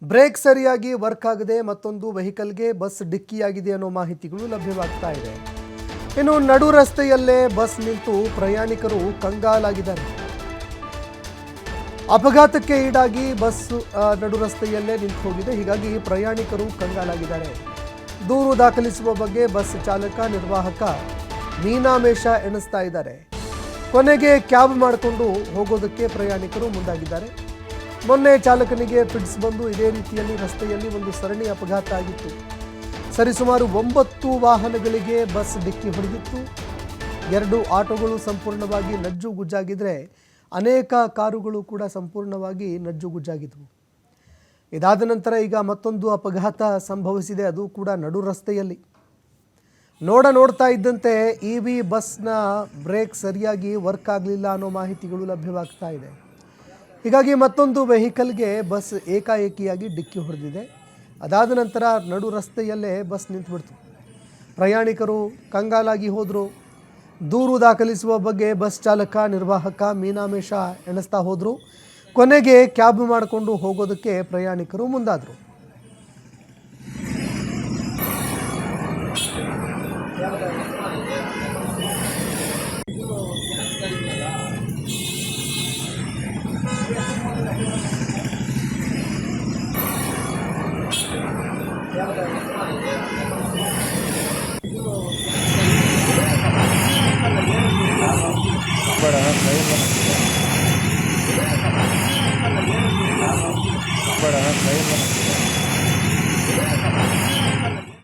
Break ಸರಿಯಾಗಿ work ಆಗದೆ ಮತ್ತೊಂದು ವೆಹಿಕಲ್ಗೆ ಬಸ್ ಡಿಕ್ಕಿಯಾಗಿದೆ ಅನ್ನೋ ಮಾಹಿತಿಗಳು ಲಭ್ಯವಾಗ್ತಾ ಇದೆ. ಇನ್ನು ನಡು ರಸ್ತೆಯಲ್ಲೇ ಬಸ್ ನಿಂತು ಪ್ರಯಾಣಿಕರು ಕಂಗಾಲಾಗಿದ್ದಾರೆ. ಅಪಘಾತಕ್ಕೆ ಈಡಾಗಿ ಬಸ್ ನಡು ರಸ್ತೆಯಲ್ಲೇ ನಿಂತು ಹೋಗಿದೆ. ಹೀಗಾಗಿ ಪ್ರಯಾಣಿಕರು ಕಂಗಾಲಾಗಿದ್ದಾರೆ. ದೂರು ದಾಖಲಿಸುವ ಬಗ್ಗೆ ಬಸ್ ಚಾಲಕ ನಿರ್ವಾಹಕ ಮೀನಾಮೇಷ ಎಣಿಸ್ತಾ ಇದ್ದಾರೆ. ಕೊನೆಗೆ ಕ್ಯಾಬ್ ಮಾಡಿಕೊಂಡು ಹೋಗೋದಕ್ಕೆ ಪ್ರಯಾಣಿಕರು ಮುಂದಾಗಿದ್ದಾರೆ. ಮೊನ್ನೆ ಚಾಲಕನಿಗೆ ಫಿಟ್ಸ್ ಬಂದು ಇದೇ ರೀತಿಯಲ್ಲಿ ರಸ್ತೆಯಲ್ಲಿ ಒಂದು ಸರಣಿ ಅಪಘಾತ ಆಗಿತ್ತು. ಸರಿಸುಮಾರು 9 ವಾಹನಗಳಿಗೆ ಬಸ್ ಡಿಕ್ಕಿ ಹೊಡೆದಿತ್ತು. 2 ಆಟೋಗಳು ಸಂಪೂರ್ಣವಾಗಿ ನಜ್ಜುಗುಜ್ಜಾಗಿದ್ದರೆ ಅನೇಕ ಕಾರುಗಳು ಕೂಡ ಸಂಪೂರ್ಣವಾಗಿ ನಜ್ಜುಗುಜ್ಜಾಗಿದ್ವು. ಇದಾದ ನಂತರ ಈಗ ಮತ್ತೊಂದು ಅಪಘಾತ ಸಂಭವಿಸಿದೆ, ಅದು ಕೂಡ ನಡು ರಸ್ತೆಯಲ್ಲಿ. ನೋಡ್ತಾ ಇದ್ದಂತೆ EV ಬಸ್ನ ಬ್ರೇಕ್ ಸರಿಯಾಗಿ ವರ್ಕ್ ಆಗಲಿಲ್ಲ ಅನ್ನೋ ಮಾಹಿತಿಗಳು ಲಭ್ಯವಾಗ್ತಾ ಇದೆ. ಹೀಗಾಗಿ ಮತ್ತೊಂದು ವೆಹಿಕಲ್ಗೆ ಬಸ್ ಏಕಾಏಕಿಯಾಗಿ ಡಿಕ್ಕಿ ಹೊಡೆದಿದೆ. ಅದಾದ ನಂತರ ನಡು ರಸ್ತೆಯಲ್ಲೇ ಬಸ್ ನಿಂತುಬಿಡ್ತು. ಪ್ರಯಾಣಿಕರು ಕಂಗಾಲಾಗಿ ಹೋದರು. ದೂರು ದಾಖಲಿಸುವ ಬಗ್ಗೆ ಬಸ್ ಚಾಲಕ ನಿರ್ವಾಹಕ ಮೀನಾಮೇಷ ಎಣಿಸ್ತಾ ಹೋದರು. ಕೊನೆಗೆ ಕ್ಯಾಬ್ ಮಾಡಿಕೊಂಡು ಹೋಗೋದಕ್ಕೆ ಪ್ರಯಾಣಿಕರು ಮುಂದಾದರು.